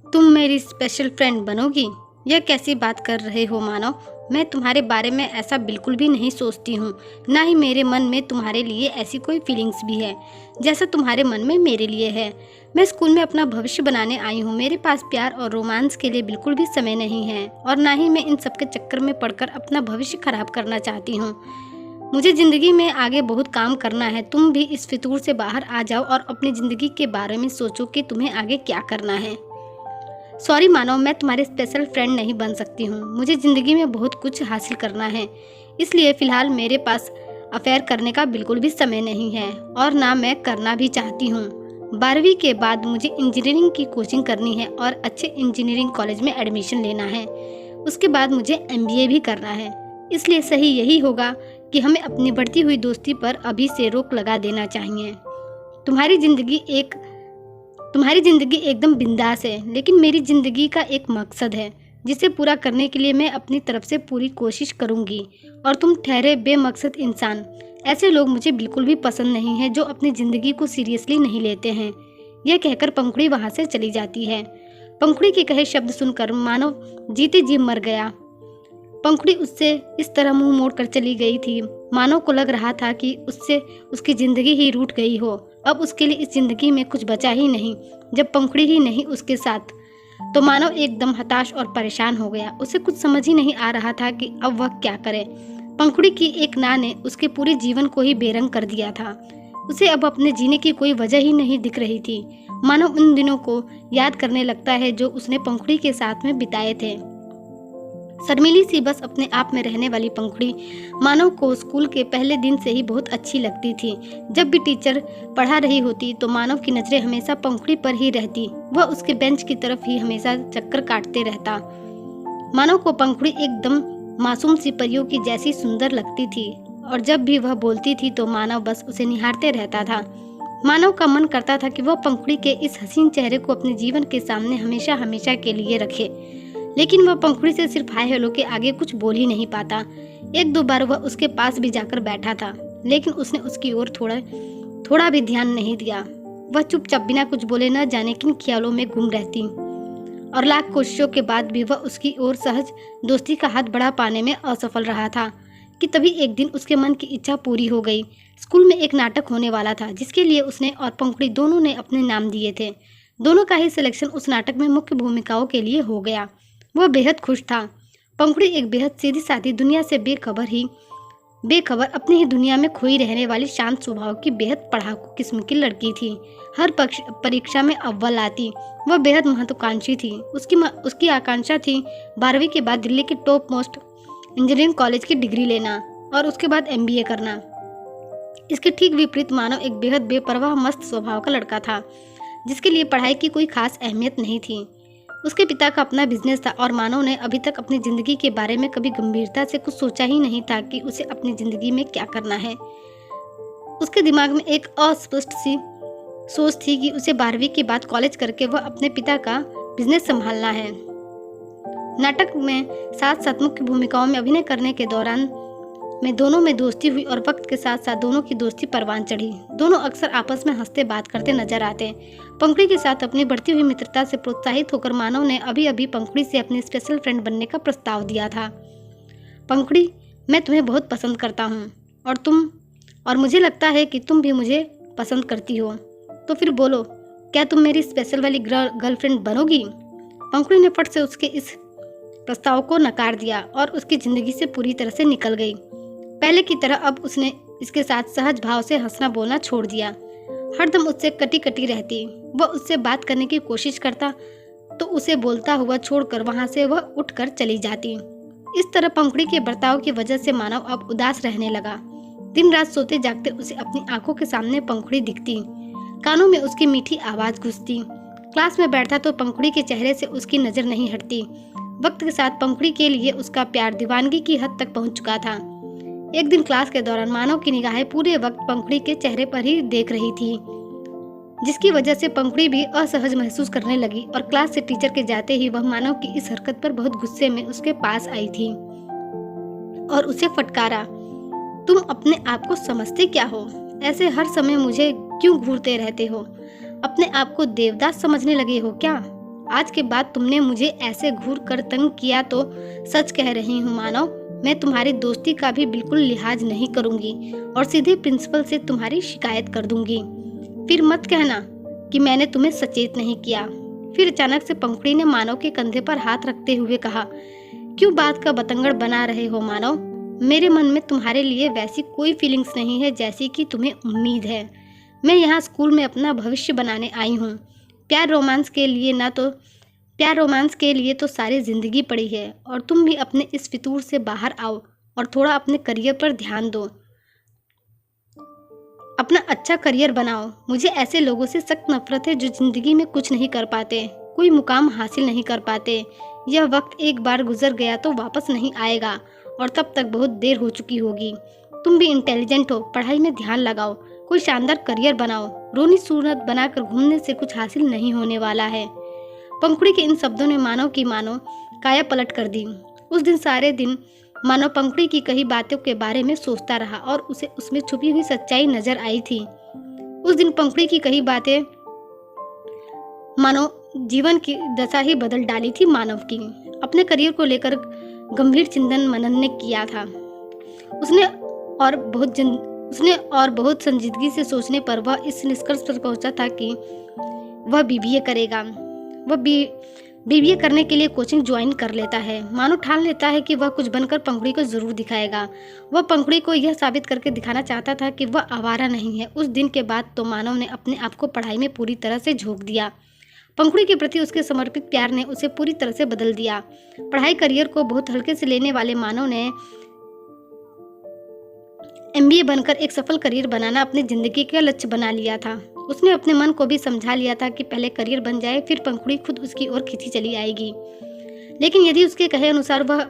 तुम मेरी special friend बनोगी? यह कैसी बात कर रहे हो मानव? मैं तुम्हारे बारे में ऐसा बिल्कुल भी नहीं सोचती हूँ। ना ही मेरे मन में तुम्हारे लिए ऐसी कोई फीलिंग्स भी है जैसा तुम्हारे मन में मेरे लिए है। मैं स्कूल में अपना भविष्य बनाने आई हूँ। मेरे पास प्यार और रोमांस के लिए बिल्कुल भी समय नहीं है और ना ही मैं इन सब के चक्कर में पड़कर अपना भविष्य खराब करना चाहती हूँ। मुझे ज़िंदगी में आगे बहुत काम करना है। तुम भी इस फितूर से बाहर आ जाओ और अपनी ज़िंदगी के बारे में सोचो कि तुम्हें आगे क्या करना है। सॉरी मानव, मैं तुम्हारी स्पेशल फ्रेंड नहीं बन सकती हूँ। मुझे ज़िंदगी में बहुत कुछ हासिल करना है, इसलिए फ़िलहाल मेरे पास अफेयर करने का बिल्कुल भी समय नहीं है और ना मैं करना भी चाहती हूँ। 12वीं के बाद मुझे इंजीनियरिंग की कोचिंग करनी है और अच्छे इंजीनियरिंग कॉलेज में एडमिशन लेना है। उसके बाद मुझे MBA भी करना है, इसलिए सही यही होगा कि हमें अपनी बढ़ती हुई दोस्ती पर अभी से रोक लगा देना चाहिए। तुम्हारी ज़िंदगी एकदम बिंदास है, लेकिन मेरी ज़िंदगी का एक मकसद है जिसे पूरा करने के लिए मैं अपनी तरफ से पूरी कोशिश करूँगी। और तुम ठहरे बेमकसद इंसान। ऐसे लोग मुझे बिल्कुल भी पसंद नहीं हैं जो अपनी ज़िंदगी को सीरियसली नहीं लेते हैं। यह कहकर पंखुड़ी वहाँ से चली जाती है। पंखुड़ी के कहे शब्द सुनकर मानव जीते जी मर गया। पंखुड़ी उससे इस तरह मुंह मोड़कर चली गई थी, मानव को लग रहा था कि उससे उसकी ज़िंदगी ही रूठ गई हो। अब उसके लिए इस ज़िंदगी में कुछ बचा ही नहीं। जब पंखुड़ी ही नहीं उसके साथ, तो मानव एकदम हताश और परेशान हो गया। उसे कुछ समझ ही नहीं आ रहा था कि अब वह क्या करे। पंखुड़ी की एक ना ने उसके पूरे जीवन को ही बेरंग कर दिया था। उसे अब अपने जीने की कोई वजह ही नहीं दिख रही थी। मानव उन दिनों को याद करने लगता है जो उसने पंखुड़ी के साथ में बिताए थे। शर्मीली सी बस अपने आप में रहने वाली पंखुड़ी मानव को स्कूल के पहले दिन से ही बहुत अच्छी लगती थी। जब भी टीचर पढ़ा रही होती तो मानव की नजरें हमेशा पंखुड़ी पर ही रहती। वह उसके बेंच की तरफ ही हमेशा चक्कर काटते रहता। मानव को पंखुड़ी एकदम मासूम सी परियों की जैसी सुंदर लगती थी और जब भी वह बोलती थी तो मानव बस उसे निहारते रहता था। मानव का मन करता था कि वह पंखुड़ी के इस हसीन चेहरे को अपने जीवन के सामने हमेशा हमेशा के लिए रखे, लेकिन वह पंखुड़ी से सिर्फ हाय हेलो के आगे कुछ बोल ही नहीं पाता। एक दो बार वह उसके पास भी जाकर बैठा था, लेकिन उसने उसकी ओर थोड़ा भी ध्यान नहीं दिया। वह चुपचाप बिना कुछ बोले न जाने किन ख्यालों में गुम रहती और लाख कोशिशों के बाद भी वह उसकी ओर सहज दोस्ती का हाथ बढ़ा पाने में असफल रहा था कि तभी एक दिन उसके मन की इच्छा पूरी हो गई। स्कूल में एक नाटक होने वाला था जिसके लिए उसने और पंखुड़ी दोनों ने अपने नाम दिए थे। दोनों का ही सिलेक्शन उस नाटक में मुख्य भूमिकाओं के लिए हो गया। वह बेहद खुश था। पंखुड़ी एक बेहद सीधी सादी दुनिया से बेखबर अपनी ही दुनिया में खोई रहने वाली शांत स्वभाव की बेहद पढ़ाकू किस्म की लड़की थी। हर परीक्षा में अव्वल आती। वह बेहद महत्वाकांक्षी थी। उसकी आकांक्षा थी 12वीं के बाद दिल्ली के टॉप मोस्ट इंजीनियरिंग कॉलेज की डिग्री लेना और उसके बाद MBA करना। इसके ठीक विपरीत मानव एक बेहद बेपरवाह मस्त स्वभाव का लड़का था जिसके लिए पढ़ाई की कोई खास अहमियत नहीं थी। उसके पिता का अपना बिजनेस था और मानव ने अभी तक अपनी ज़िंदगी के बारे में कभी गंभीरता से कुछ सोचा ही नहीं था कि उसे अपनी ज़िंदगी में क्या करना है। उसके दिमाग में एक अस्पष्ट सी सोच थी कि उसे 12वीं के बाद कॉलेज करके वह अपने पिता का बिजनेस संभालना है। नाटक में साथ साथ मुख्य भूमिकाओं में अभिनय करने के दौरान दोनों में दोस्ती हुई और वक्त के साथ साथ दोनों की दोस्ती परवान चढ़ी। दोनों अक्सर आपस में हंसते बात करते नजर आते। पंखुड़ी के साथ अपनी बढ़ती हुई मित्रता से प्रोत्साहित होकर मानव ने अभी पंखुड़ी से अपनी स्पेशल फ्रेंड बनने का प्रस्ताव दिया था। पंखुड़ी, मैं तुम्हें बहुत पसंद करता हूँ और मुझे लगता है कि तुम भी मुझे पसंद करती हो, तो फिर बोलो, क्या तुम मेरी स्पेशल वाली गर्लफ्रेंड बनोगी? पंखुड़ी ने फट से उसके इस प्रस्ताव को नकार दिया और उसकी जिंदगी से पूरी तरह से निकल गई। पहले की तरह अब उसने इसके साथ सहज भाव से हंसना बोलना छोड़ दिया। हरदम उससे कटी कटी रहती। वह उससे बात करने की कोशिश करता तो उसे बोलता हुआ छोड़कर वहां से वह उठकर चली जाती। इस तरह पंखुड़ी के बर्ताव की वजह से मानव अब उदास रहने लगा। दिन रात सोते जागते उसे अपनी आंखों के सामने पंखुड़ी दिखती, कानों में उसकी मीठी आवाज गूंजती। क्लास में बैठता तो पंखुड़ी के चेहरे से उसकी नजर नहीं हटती। वक्त के साथ पंखुड़ी के लिए उसका प्यार दीवानगी की हद तक पहुंच चुका था। एक दिन क्लास के दौरान मानव की निगाहें पूरे वक्त पंखुड़ी के चेहरे पर ही देख रही थी, जिसकी वजह से पंखुड़ी भी असहज महसूस करने लगी और क्लास से टीचर के जाते ही वह मानव की इस हरकत पर बहुत गुस्से में उसके पास आई थी और उसे फटकारा। तुम अपने आप को समझते क्या हो? ऐसे हर समय मुझे क्यों घूरते रहते हो? अपने आप को देवदास समझने लगे हो क्या? आज के बाद तुमने मुझे ऐसे घूर कर तंग किया तो सच कह रही हूँ मानव, मैं तुम्हारी दोस्ती का भी बिल्कुल लिहाज नहीं करूँगी और सीधे प्रिंसिपल से तुम्हारी शिकायत कर दूंगी। फिर मत कहना कि मैंने तुम्हें सचेत नहीं किया। फिर अचानक से पंखुड़ी ने मानव के कंधे पर हाथ रखते हुए कहा, क्यों बात का बतंगड़ बना रहे हो मानव? मेरे मन में तुम्हारे लिए वैसी कोई फीलिंग्स नहीं है जैसी कि तुम्हें उम्मीद है। मैं यहाँ स्कूल में अपना भविष्य बनाने आई हूँ। प्यार रोमांस के लिए तो सारी जिंदगी पड़ी है और तुम भी अपने इस फितूर से बाहर आओ और थोड़ा अपने करियर पर ध्यान दो, अपना अच्छा करियर बनाओ। मुझे ऐसे लोगों से सख्त नफरत है जो जिंदगी में कुछ नहीं कर पाते, कोई मुकाम हासिल नहीं कर पाते। यह वक्त एक बार गुजर गया तो वापस नहीं आएगा और तब तक बहुत देर हो चुकी होगी। तुम भी इंटेलिजेंट हो, पढ़ाई में ध्यान लगाओ, कोई शानदार करियर बनाओ। रोनी सूरत बनाकर घूमने से कुछ हासिल नहीं होने वाला है। पंखुड़ी के इन शब्दों ने मानव की काया पलट कर दी। उस दिन सारे दिन मानव पंखुड़ी की कही बातों के बारे में सोचता रहा और उसे उसमें छुपी हुई सच्चाई नजर आई थी। उस दिन पंखुड़ी की कही बातें मानव जीवन की दशा ही बदल डाली थी। मानव की अपने करियर को लेकर गंभीर चिंतन मनन ने किया था। उसने और बहुत संजीदगी से सोचने पर वह इस निष्कर्ष पर पहुंचा था कि वह बीबीए करेगा। वह बीबीए करने के लिए कोचिंग ज्वाइन कर लेता है। मानो ठान लेता है कि वह कुछ बनकर पंखुड़ी को जरूर दिखाएगा। वह पंखुड़ी को यह साबित करके दिखाना चाहता था कि वह आवारा नहीं है। उस दिन के बाद तो मानव ने अपने आप को पढ़ाई में पूरी तरह से झोंक दिया। पंखुड़ी के प्रति उसके समर्पित प्यार ने उसे पूरी तरह से बदल दिया। पढ़ाई करियर को बहुत हल्के से लेने वाले मानव ने एमबीए बनकर एक सफल करियर बनाना अपनी जिंदगी का लक्ष्य बना लिया था। उसने अपने मन को भी समझा लिया था कि पहले करियर बन जाए, फिर पंखुड़ी खुद उसकी ओर खींची चली आएगी। लेकिन यदि उसके कहे अनुसार वह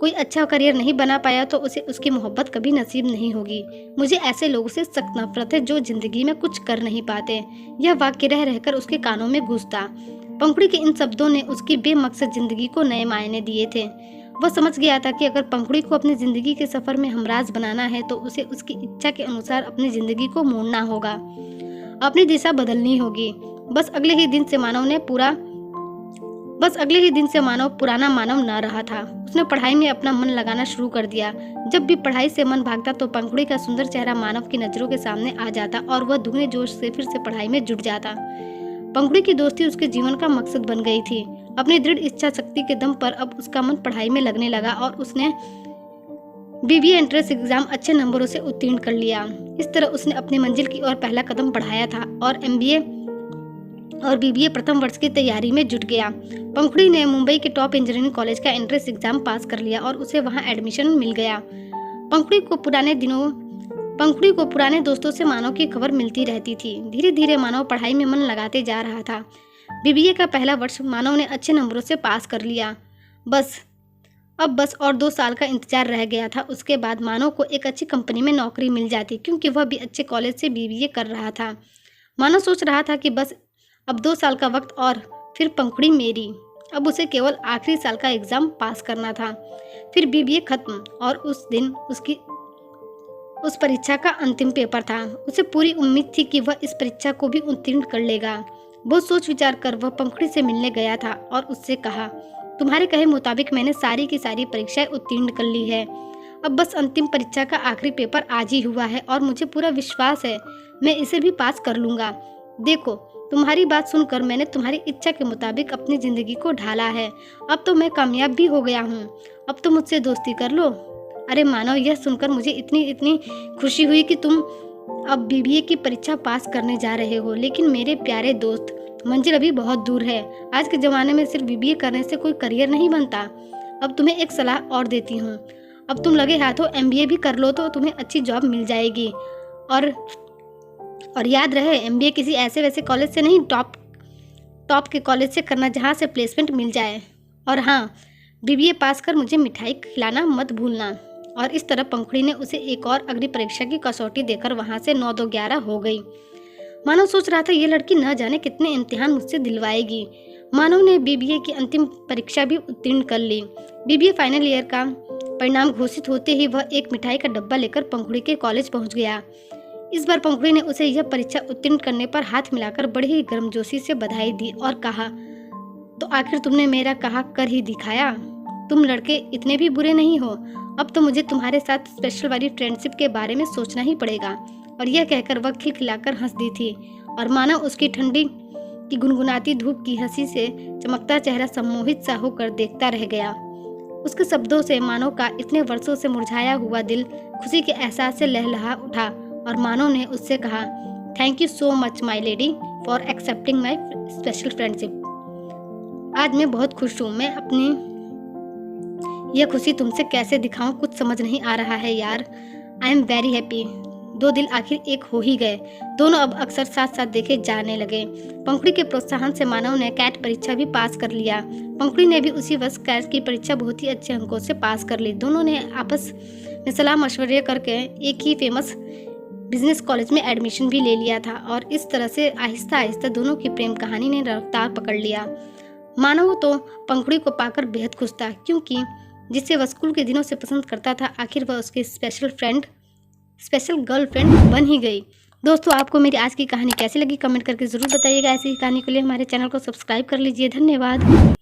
कोई अच्छा करियर नहीं बना पाया तो उसे उसकी मोहब्बत कभी नसीब नहीं होगी। मुझे ऐसे लोगों से सख्त नफरत है जो जिंदगी में कुछ कर नहीं पाते। यह वाक्य रह रहकर उसके कानों में गूंजता। पंखुड़ी के इन शब्दों ने उसकी बेमकसद जिंदगी को नए मायने दिए थे। वह समझ गया था कि अगर पंखुड़ी को अपनी जिंदगी के सफर में हमराज बनाना है तो उसे उसकी इच्छा के अनुसार अपनी जिंदगी को मोड़ना होगा, अपनी दिशा बदलनी होगी। बस अगले ही दिन से मानव पुराना मानव न रहा था। उसने पढ़ाई में अपना मन लगाना शुरू कर दिया। जब भी पढ़ाई से मन भागता तो पंखुड़ी का सुंदर चेहरा मानव की नजरों के सामने आ जाता और वह दुगने जोश से फिर से पढ़ाई में जुट जाता। पंखुड़ी की दोस्ती उसके जीवन का मकसद बन गई थी। अपनी दृढ़ इच्छा शक्ति के दम पर अब उसका मन पढ़ाई में लगने लगा और उसने बीबीए एंट्रेंस एग्जाम अच्छे नंबरों से उत्तीर्ण कर लिया। इस तरह उसने अपनी मंजिल की ओर पहला कदम बढ़ाया था और एमबीए और बीबीए प्रथम वर्ष की तैयारी में जुट गया। पंखुड़ी ने मुंबई के टॉप इंजीनियरिंग कॉलेज का एंट्रेंस एग्जाम पास कर लिया और उसे वहां एडमिशन मिल गया। पंखुड़ी को पुराने दोस्तों से मानव की खबर मिलती रहती थी। धीरे धीरे मानव पढ़ाई में मन लगाते जा रहा था। बीबीए का पहला वर्ष मानव ने अच्छे नंबरों से पास कर लिया। अब बस और 2 साल का इंतजार रह गया था। उसके बाद मानव को एक अच्छी कंपनी में नौकरी मिल जाती, क्योंकि वह भी अच्छे कॉलेज से बीबीए कर रहा था। मानव सोच रहा था कि बस अब 2 साल का वक्त और फिर पंखुड़ी मेरी। अब उसे केवल आखिरी साल का एग्जाम पास करना था, फिर बीबीए खत्म। और उस दिन उस परीक्षा का अंतिम पेपर था। उसे पूरी उम्मीद थी कि वह इस परीक्षा को भी उत्तीर्ण कर लेगा। बहुत सोच विचार कर वह पंखुड़ी से मिलने गया था और उससे कहा, तुम्हारे कहे मुताबिक मैंने सारी की सारी परीक्षाएं उत्तीर्ण कर ली है। अब बस अंतिम परीक्षा का आखिरी पेपर आज ही हुआ है और मुझे पूरा विश्वास है मैं इसे भी पास कर लूँगा। देखो, तुम्हारी बात सुनकर मैंने तुम्हारी इच्छा के मुताबिक अपनी ज़िंदगी को ढाला है। अब तो मैं कामयाब भी हो गया हूँ। अब तो मुझसे दोस्ती कर लो। अरे मानव, यह सुनकर मुझे इतनी खुशी हुई कि तुम अब बीबीए की परीक्षा पास करने जा रहे हो। लेकिन मेरे प्यारे दोस्त, मंजिल अभी बहुत दूर है। आज के ज़माने में सिर्फ बीबीए करने से कोई करियर नहीं बनता। अब तुम्हें एक सलाह और देती हूँ। अब तुम लगे हाथों एमबीए भी कर लो तो तुम्हें अच्छी जॉब मिल जाएगी। और याद रहे, एमबीए किसी ऐसे वैसे कॉलेज से नहीं, टॉप के कॉलेज से करना जहाँ से प्लेसमेंट मिल जाए। और हाँ, बीबीए पास कर मुझे मिठाई खिलाना मत भूलना। और इस तरह पंखुड़ी ने उसे एक और अग्नि परीक्षा की कसौटी देकर वहाँ से 9-2-11 हो गई। मानव सोच रहा था ये लड़की न जाने कितने इम्तिहान मुझसे दिलवाएगी। मानव ने बीबीए की अंतिम परीक्षा भी उत्तीर्ण कर ली। बीबीए फाइनल ईयर का परिणाम घोषित होते ही वह एक मिठाई का डब्बा लेकर पंखुड़ी के कॉलेज पहुंच गया। इस बार पंखुड़ी ने उसे यह परीक्षा उत्तीर्ण करने पर हाथ मिलाकर बड़ी ही गर्मजोशी से बधाई दी और कहा, तो आखिर तुमने मेरा कहा कर ही दिखाया। तुम लड़के इतने भी बुरे नहीं हो। अब तो मुझे तुम्हारे साथ स्पेशल वाली फ्रेंडशिप के बारे में सोचना ही पड़ेगा। और यह कहकर वह खिलखिलाकर हंस दी थी और मानो उसकी ठंडी की गुनगुनाती धूप की हंसी से चमकता चेहरा सम्मोहित सा होकर देखता रह गया। उसके शब्दों से मानो का इतने वर्षों से मुरझाया हुआ दिल खुशी के एहसास से लहलहा उठा और मानो ने उससे कहा, thank you so much my lady for accepting my special friendship. आज मैं बहुत खुश हूँ। मैं अपनी यह खुशी तुमसे कैसे दिखाऊं, कुछ समझ नहीं आ रहा है यार। I am very happy. दो दिल आखिर एक हो ही गए। दोनों अब अक्सर साथ साथ देखे जाने लगे। पंखुड़ी के प्रोत्साहन से मानव ने कैट परीक्षा भी पास कर लिया। पंखुड़ी ने भी उसी वर्ष कैट की परीक्षा बहुत ही अच्छे अंकों से पास कर ली। दोनों ने आपस में सलाह मशवरे करके एक ही फेमस बिजनेस कॉलेज में एडमिशन भी ले लिया था और इस तरह से आहिस्ता आहिस्ता दोनों की प्रेम कहानी ने रफ्तार पकड़ लिया। मानव तो पंखुड़ी को पाकर बेहद खुश था, क्योंकि जिसे वह स्कूल के दिनों से पसंद करता था आखिर वह उसकी स्पेशल गर्लफ्रेंड बन ही गई। दोस्तों, आपको मेरी आज की कहानी कैसी लगी कमेंट करके ज़रूर बताइएगा। ऐसी ही कहानी के लिए हमारे चैनल को सब्सक्राइब कर लीजिए। धन्यवाद।